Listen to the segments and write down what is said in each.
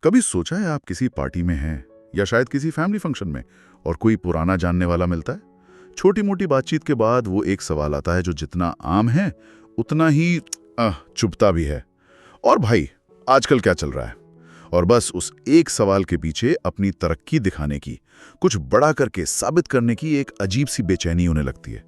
कभी सोचा है आप किसी पार्टी में हैं या शायद किसी फैमिली फंक्शन में और कोई पुराना जानने वाला मिलता है? छोटी मोटी बातचीत के बाद वो एक सवाल आता है जो जितना आम है उतना ही चुभता भी है। और भाई, आजकल क्या चल रहा है? और बस उस एक सवाल के पीछे अपनी तरक्की दिखाने की, कुछ बड़ा करके साबित करने की एक अजीब सी बेचैनी होने लगती है।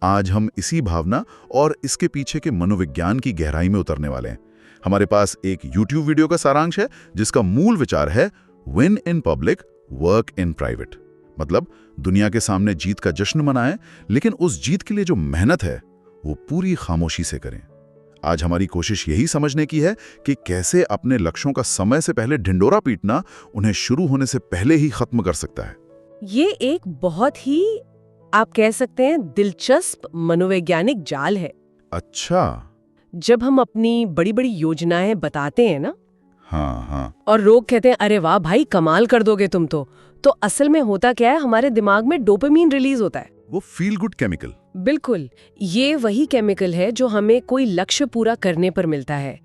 आज हम इसी भावना और इसके पीछे के मनोविज्ञान की गहराई में उतरने वाले हैं। हमारे पास एक YouTube वीडियो का सारांश है जिसका मूल विचार है win in public, work in private. मतलब दुनिया के सामने जीत का जश्न मनाएं, लेकिन उस जीत के लिए जो मेहनत है वो पूरी खामोशी से करें। आज हमारी कोशिश यही समझने की है कि कैसे अपने लक्ष्यों का समय से पहले ढिंडोरा पीटना उन्हें शुरू होने से पहले ही खत्म कर सकता है। ये एक बहुत ही, आप कह सकते हैं, दिलचस्प मनोवैज्ञानिक जाल है। अच्छा। जब हम अपनी बड़ी बड़ी योजनाएं बताते हैं ना, हाँ, और लोग कहते हैं अरे वाह भाई कमाल कर दोगे तुम तो असल में होता क्या है, हमारे दिमाग में डोपामीन रिलीज होता है। वो फील गुड केमिकल। बिल्कुल, ये वही केमिकल है जो हमें कोई लक्ष्य पूरा करने पर मिलता है।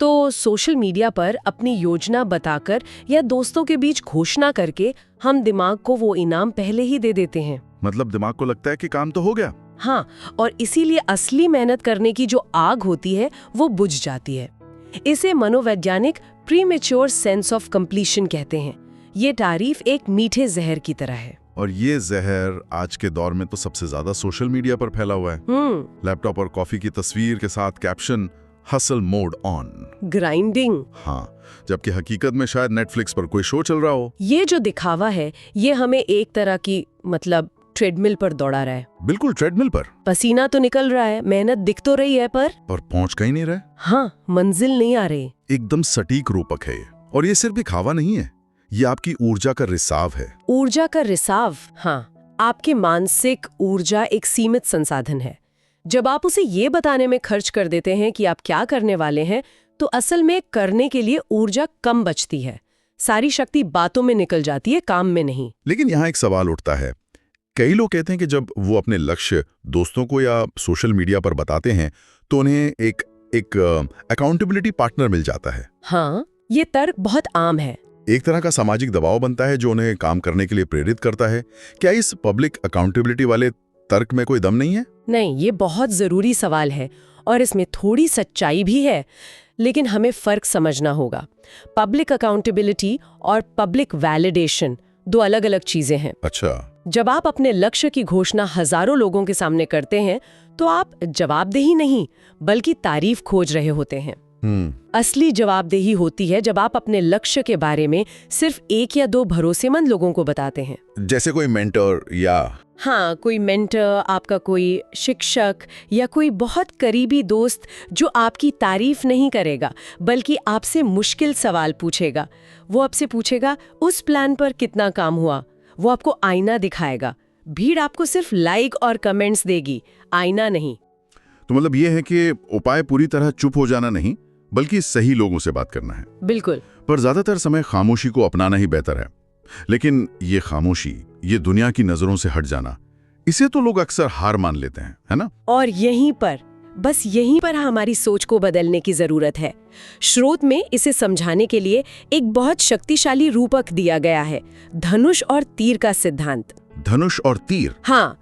तो सोशल मीडिया पर अपनी योजना बताकर या दोस्तों के बीच घोषणा करके हम दिमाग को वो इनाम पहले ही दे देते हैं। मतलब दिमाग को लगता है कि काम तो हो गया। हाँ, और इसीलिए असली मेहनत करने की जो आग होती है वो बुझ जाती है। इसे मनोवैज्ञानिक प्रीमेच्योर सेंस ऑफ कंप्लीशन कहते हैं। ये तारीफ एक मीठे जहर की तरह है। और ये जहर आज के दौर में तो सबसे ज्यादा सोशल मीडिया पर फैला हुआ है। लैपटॉप और कॉफी की तस्वीर के साथ caption hustle mode on, grinding. हाँ, जबकि हकीकत में शायद नेटफ्लिक्स पर कोई शो चल रहा हो। ये जो दिखावा है ये हमें एक तरह की, मतलब, ट्रेडमिल पर दौड़ा रहा है। बिल्कुल, ट्रेडमिल पर। पसीना तो निकल रहा है, मेहनत दिख तो रही है, पर पहुंच कहीं नहीं रहे। हाँ, मंजिल नहीं आ रही। एकदम सटीक रूपक है ये। और ये सिर्फ दिखावा नहीं है, ये आपकी ऊर्जा का रिसाव है। ऊर्जा का रिसाव? हाँ, आपकी मानसिक ऊर्जा एक सीमित संसाधन है। जब आप उसे ये बताने में खर्च कर देते हैं कि आप क्या करने वाले हैं, तो असल में करने के लिए ऊर्जा कम बचती है। सारी शक्ति बातों में निकल जाती है, काम में नहीं। लेकिन यहाँ एक सवाल उठता है। कई लोग कहते हैं कि जब वो अपने लक्ष्य दोस्तों को या सोशल मीडिया पर बताते हैं तो उन्हें एक अकाउंटेबिलिटी पार्टनर मिल जाता है। हाँ, ये तर्क बहुत आम है। एक तरह का सामाजिक दबाव बनता है जो उन्हें काम करने के लिए प्रेरित करता है। क्या इस पब्लिक अकाउंटेबिलिटी वाले तर्क में कोई दम नहीं है? नहीं, ये बहुत जरूरी सवाल है और इसमें थोड़ी सच्चाई भी है, लेकिन हमें फर्क समझना होगा। पब्लिक अकाउंटेबिलिटी और पब्लिक वैलिडेशन दो अलग अलग चीजें हैं। अच्छा। जब आप अपने लक्ष्य की घोषणा हजारों लोगों के सामने करते हैं तो आप जवाबदेही नहीं बल्कि तारीफ खोज रहे होते हैं। असली जवाबदेही होती है जब आप अपने लक्ष्य के बारे में सिर्फ एक या दो भरोसेमंद लोगों को बताते हैं। जैसे कोई मेंटर या हाँ, कोई मेंटर, आपका कोई शिक्षक या कोई बहुत करीबी दोस्त जो आपकी तारीफ नहीं करेगा बल्कि आपसे मुश्किल सवाल पूछेगा। वो आपसे पूछेगा उस प्लान पर कितना काम हुआ। वो आपको आईना दिखाएगा। भीड़ आपको सिर्फ लाइक और कमेंट्स देगी, आईना नहीं। तो मतलब ये है कि उपाय पूरी तरह चुप हो जाना नहीं बल्कि सही लोगों से बात करना है। बिल्कुल। पर ज्यादातर समय खामोशी को अपनाना ही बेहतर है। लेकिन ये खामोशी, ये दुनिया की नजरों से हट जाना, इसे तो लोग अक्सर हार मान लेते हैं, है ना? और यहीं पर हमारी सोच को बदलने की जरूरत है। स्रोत में इसे समझाने के लिए एक बहुत शक्तिशाली रूपक दिया गया है, धनुष और तीर का सिद्धांत। धनुष और तीर? हाँ,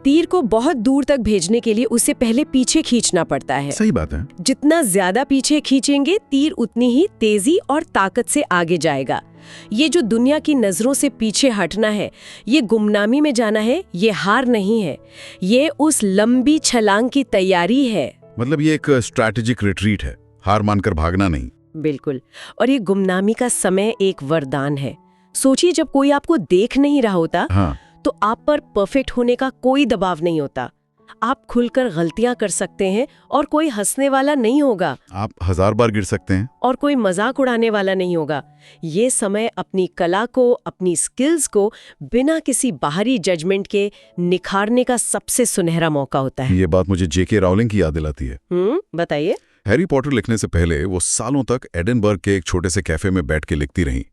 तीर को बहुत दूर तक भेजने के लिए उसे पहले पीछे खींचना पड़ता है। सही बात है। जितना ज्यादा पीछे खींचेंगे तीर उतनी ही तेजी और ताकत से आगे जाएगा। ये जो दुनिया की नजरों से पीछे हटना है, ये गुमनामी में जाना है, ये हार नहीं है, ये उस लंबी छलांग की तैयारी है। मतलब ये एक स्ट्रैटेजिक रिट्रीट है, हार मानकर भागना नहीं। बिल्कुल। और ये गुमनामी का समय एक वरदान है। सोचिए, जब कोई आपको देख नहीं रहा होता, हाँ, तो आप पर परफेक्ट होने का कोई दबाव नहीं होता। आप खुलकर गलतियां कर सकते हैं और कोई हंसने वाला नहीं होगा। आप 1000 बार गिर सकते हैं और कोई मजाक उड़ाने वाला नहीं होगा। ये समय अपनी कला को, अपनी स्किल्स को बिना किसी बाहरी जजमेंट के निखारने का सबसे सुनहरा मौका होता है। ये बात मुझे जेके राउलिंग की याद दिलाती है। बताइए। हैरी पॉटर लिखने से पहले वो सालों तक एडिनबर्ग के एक छोटे से कैफे में बैठ के लिखती रहीं।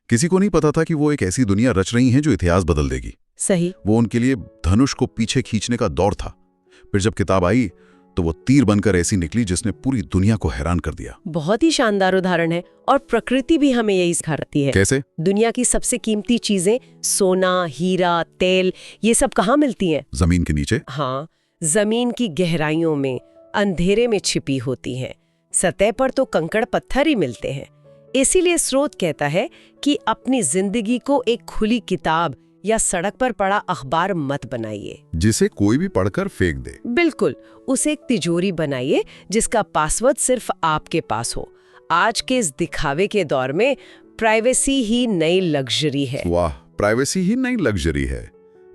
किसी को नहीं पता था कि वो एक ऐसी दुनिया रच रही हैं जो इतिहास बदल देगी। सही। वो उनके लिए धनुष को पीछे खींचने का दौर था। फिर जब किताब आई तो वो तीर बनकर ऐसी निकली जिसने पूरी दुनिया को हैरान कर दिया। बहुत ही शानदार उदाहरण है और प्रकृति भी हमें यही सिखाती है। कैसे? दुनिया की सबसे कीमती चीजें सोना, हीरा, तेल, ये सब कहाँ मिलती हैं? जमीन के नीचे। हाँ, जमीन की गहराइयों में, अंधेरे में छिपी होती हैं। सतह पर तो कंकड़ पत्थर ही मिलते हैं। इसीलिए स्रोत कहता है कि अपनी जिंदगी को एक खुली किताब या सड़क पर पड़ा अखबार मत बनाइए जिसे कोई भी पढ़कर फेंक दे। बिल्कुल, उसे एक तिजोरी बनाइए जिसका पासवर्ड सिर्फ आपके पास हो। आज के इस दिखावे के दौर में प्राइवेसी ही नई लग्जरी है। वाह, प्राइवेसी ही नई लग्जरी है।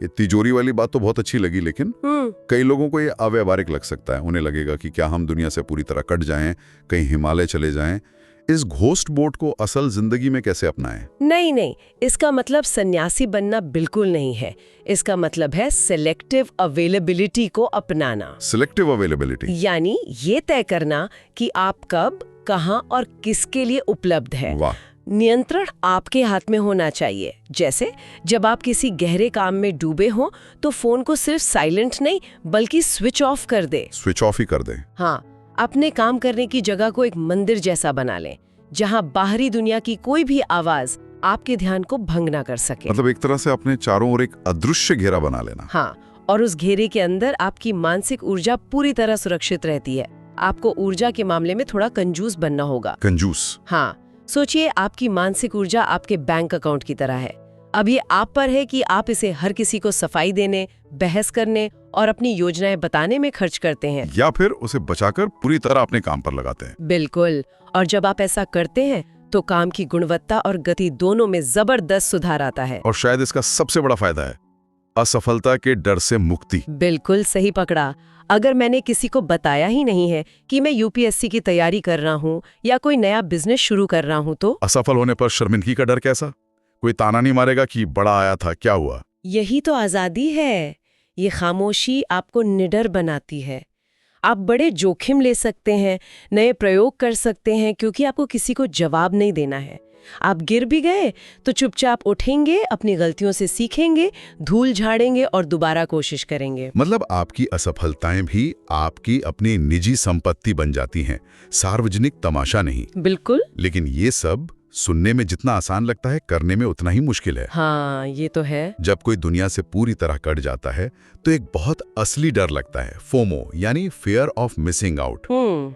ये तिजोरी वाली बात तो बहुत अच्छी लगी, लेकिन कई लोगों को ये अव्यावहारिक लग सकता है। उन्हें लगेगा कि क्या हम दुनिया से पूरी तरह कट जाएं, कहीं हिमालय चले जाएं। इस घोस्ट बोट को असल जिंदगी में कैसे अपनाएं? नहीं, इसका मतलब सन्यासी बनना बिल्कुल नहीं है। इसका मतलब है सिलेक्टिव अवेलेबिलिटी को अपनाना। सिलेक्टिव अवेलेबिलिटी यानी ये तय करना कि आप कब, कहां और किसके लिए उपलब्ध है। वाह। नियंत्रण आपके हाथ में होना चाहिए। जैसे जब आप किसी गहरे काम में डूबे हो तो फोन को सिर्फ साइलेंट नहीं बल्कि स्विच ऑफ कर दे। स्विच ऑफ ही कर दें। हाँ, अपने काम करने की जगह को एक मंदिर जैसा बना लें, जहाँ बाहरी दुनिया की कोई भी आवाज आपके ध्यान को भंग ना कर सके। मतलब एक तरह से अपने चारों ओर एक अदृश्य घेरा बना लेना। हाँ, और उस घेरे के अंदर आपकी मानसिक ऊर्जा पूरी तरह सुरक्षित रहती है। आपको ऊर्जा के मामले में थोड़ा कंजूस बनना होगा। कंजूस? हाँ, सोचिए आपकी मानसिक ऊर्जा आपके बैंक अकाउंट की तरह है। अब ये आप पर है कि आप इसे हर किसी को सफाई देने, बहस करने और अपनी योजनाएं बताने में खर्च करते हैं, या फिर उसे बचाकर पूरी तरह अपने काम पर लगाते हैं। बिल्कुल। और जब आप ऐसा करते हैं तो काम की गुणवत्ता और गति दोनों में जबरदस्त सुधार आता है। और शायद इसका सबसे बड़ा फायदा है असफलता के डर से मुक्ति। बिल्कुल सही पकड़ा। अगर मैंने किसी को बताया ही नहीं है कि मैं यूपीएससी की तैयारी कर रहा हूँ या कोई नया बिजनेस शुरू कर रहा हूँ तो असफल होने पर शर्मिंदगी का डर कैसा? कोई ताना नहीं मारेगा कि बड़ा आया था, क्या हुआ? यही तो आजादी है। ये खामोशी आपको निडर बनाती है। आप बड़े जोखिम ले सकते हैं, नए प्रयोग कर सकते हैं, क्योंकि आपको किसी को जवाब नहीं देना है। आप गिर भी गए तो चुपचाप उठेंगे, अपनी गलतियों से सीखेंगे, धूल झाड़ेंगे और दोबारा कोशिश करेंगे। मतलब आपकी असफलताएं भी आपकी अपनी निजी संपत्ति बन जाती हैं, सार्वजनिक तमाशा नहीं। बिल्कुल। लेकिन ये सब सुनने में जितना आसान लगता है, करने में उतना ही मुश्किल है। हाँ, ये तो है। जब कोई दुनिया से पूरी तरह कट जाता है तो एक बहुत असली डर लगता है, फोमो यानी फियर ऑफ मिसिंग आउट।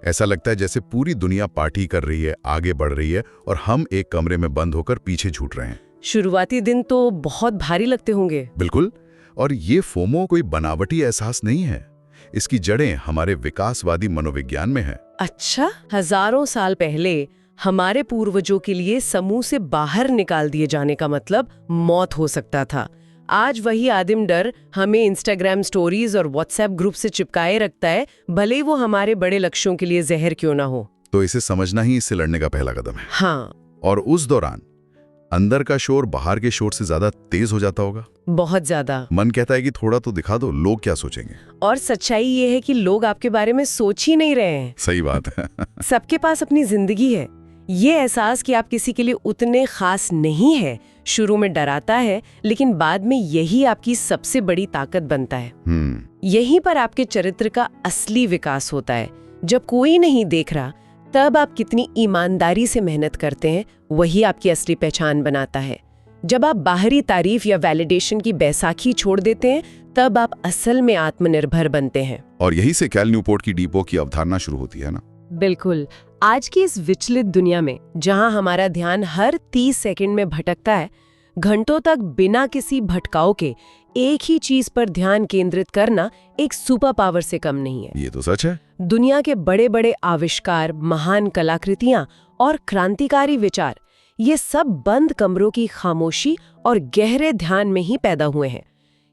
ऐसा लगता है जैसे पूरी दुनिया पार्टी कर रही है, आगे बढ़ रही है और हम एक कमरे में बंद होकर पीछे छूट रहे हैं। शुरुआती दिन तो बहुत भारी लगते होंगे। बिल्कुल। और ये फोमो कोई बनावटी एहसास नहीं है, इसकी जड़ें हमारे विकासवादी मनोविज्ञान में है। अच्छा, हजारों साल पहले हमारे पूर्वजों के लिए समूह से बाहर निकाल दिए जाने का मतलब मौत हो सकता था। आज वही आदिम डर हमें इंस्टाग्राम स्टोरीज और व्हाट्सएप ग्रुप से चिपकाए रखता है, भले ही वो हमारे बड़े लक्ष्यों के लिए जहर क्यों ना हो। तो इसे समझना ही इससे लड़ने का पहला कदम है। हाँ। और उस दौरान अंदर का शोर बाहर के शोर से ज्यादा तेज हो जाता होगा। बहुत ज्यादा। मन कहता है कि थोड़ा तो दिखा दो, लोग क्या सोचेंगे। और सच्चाई ये है कि लोग आपके बारे में सोच ही नहीं रहे हैं। सही बात है। सबके पास अपनी जिंदगी है। ये एहसास कि आप किसी के लिए उतने खास नहीं है शुरू में डराता है, लेकिन बाद में यही आपकी सबसे बड़ी ताकत बनता है। यहीं पर आपके चरित्र का असली विकास होता है। जब कोई नहीं देख रहा तब आप कितनी ईमानदारी से मेहनत करते हैं, वही आपकी असली पहचान बनाता है। जब आप बाहरी तारीफ या वैलिडेशन की बैसाखी छोड़ देते हैं तब आप असल में आत्मनिर्भर बनते हैं। और यही से कैल न्यूपोर्ट की डीपो की अवधारणा शुरू होती है ना। बिल्कुल। आज की इस विचलित दुनिया में जहां हमारा ध्यान हर 30 सेकंड में भटकता है, घंटों तक बिना किसी भटकाव के एक ही चीज पर ध्यान केंद्रित करना एक सुपर पावर से कम नहीं है। ये तो सच है। दुनिया के बड़े बड़े आविष्कार, महान कलाकृतियां और क्रांतिकारी विचार, ये सब बंद कमरों की खामोशी और गहरे ध्यान में ही पैदा हुए हैं।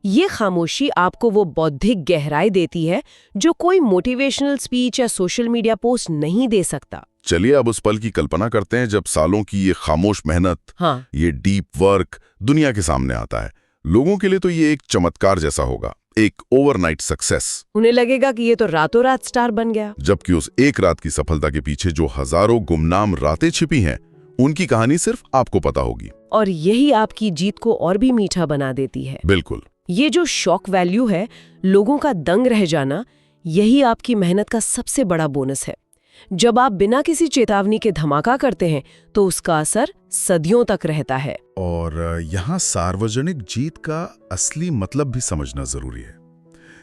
ये खामोशी आपको वो बौद्धिक गहराई देती है जो कोई मोटिवेशनल स्पीच या सोशल मीडिया पोस्ट नहीं दे सकता। चलिए अब उस पल की कल्पना करते हैं जब सालों की ये खामोश मेहनत, ये डीप वर्क दुनिया के सामने आता है। लोगों के लिए तो ये एक चमत्कार जैसा होगा, एक ओवरनाइट सक्सेस। उन्हें लगेगा कि ये तो रातों रात स्टार बन गया। जबकि उस एक रात की सफलता के पीछे जो हजारों गुमनाम रातें छिपी हैं, उनकी कहानी सिर्फ आपको पता होगी। और यही आपकी जीत को और भी मीठा बना देती है। बिल्कुल। ये जो शॉक वैल्यू है, लोगों का दंग रह जाना, यही आपकी मेहनत का सबसे बड़ा बोनस है। जब आप बिना किसी चेतावनी के धमाका करते हैं तो उसका असर सदियों तक रहता है। और यहाँ सार्वजनिक जीत का असली मतलब भी समझना जरूरी है।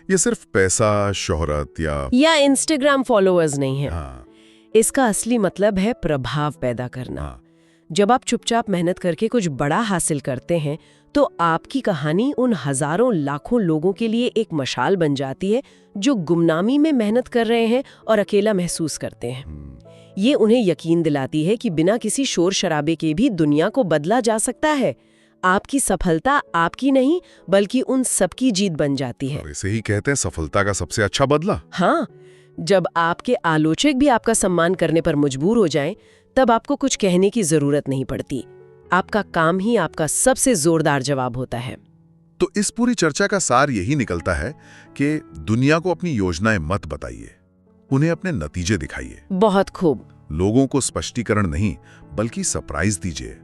ये सिर्फ पैसा, शोहरत या इंस्टाग्राम फॉलोअर्स नहीं है। हाँ, इसका असली मतलब है प्रभाव पैदा करना। हाँ, जब आप चुपचाप मेहनत करके कुछ बड़ा हासिल करते हैं तो आपकी कहानी उन हजारों लाखों लोगों के लिए एक मशाल बन जाती है जो गुमनामी में मेहनत कर रहे हैं और अकेला महसूस करते हैं। ये उन्हें यकीन दिलाती है कि बिना किसी शोर शराबे के भी दुनिया को बदला जा सकता है। आपकी सफलता आपकी नहीं बल्कि उन सबकी जीत बन जाती है। और इसे ही कहते हैं सफलता का सबसे अच्छा बदला। हाँ, जब आपके आलोचक भी आपका सम्मान करने पर मजबूर हो जाएं, तब आपको कुछ कहने की जरूरत नहीं पड़ती। आपका काम ही आपका सबसे जोरदार जवाब होता है। तो इस पूरी चर्चा का सार यही निकलता है कि दुनिया को अपनी योजनाएं मत बताइए, उन्हें अपने नतीजे दिखाइए। बहुत खूब। लोगों को स्पष्टीकरण नहीं बल्कि सरप्राइज दीजिए,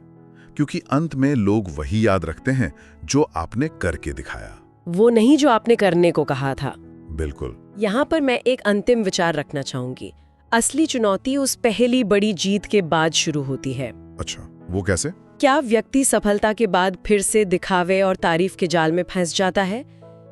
क्योंकि अंत में लोग वही याद रखते हैं जो आपने करके दिखाया, वो नहीं जो आपने करने को कहा था। बिल्कुल। यहाँ पर मैं एक अंतिम विचार रखना चाहूंगी। असली चुनौती उस पहली बड़ी जीत के बाद शुरू होती है। अच्छा, वो कैसे? क्या व्यक्ति सफलता के बाद फिर से दिखावे और तारीफ के जाल में फंस जाता है,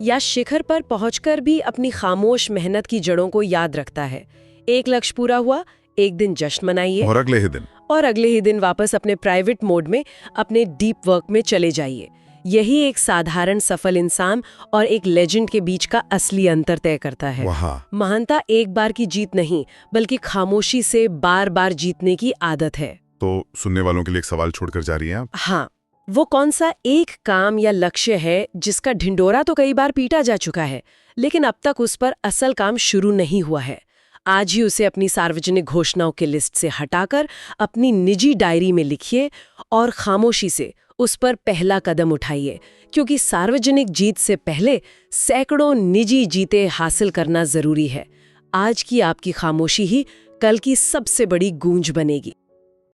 या शिखर पर पहुंचकर भी अपनी खामोश मेहनत की जड़ों को याद रखता है? एक लक्ष्य पूरा हुआ, एक दिन जश्न मनाइए और अगले ही दिन वापस अपने प्राइवेट मोड में, अपने डीप वर्क में चले जाइए। यही एक साधारण सफल इंसान और एक लेजेंड के बीच का असली अंतर तय करता है। महानता एक बार की जीत नहीं बल्कि खामोशी से बार बार जीतने की आदत है। तो सुनने वालों के लिए एक सवाल छोड़कर जा रही हैं आप? हाँ, वो कौन सा एक काम या लक्ष्य है जिसका ढिंडोरा तो कई बार पीटा जा चुका है, लेकिन अब तक उस पर असल काम शुरू नहीं हुआ है? आज ही उसे अपनी सार्वजनिक घोषणाओं की लिस्ट से हटाकर अपनी निजी डायरी में लिखिए और खामोशी से उस पर पहला कदम उठाइए, क्योंकि सार्वजनिक जीत से पहले सैकड़ों निजी जीतें हासिल करना जरूरी है। आज की आपकी खामोशी ही कल की सबसे बड़ी गूंज बनेगी।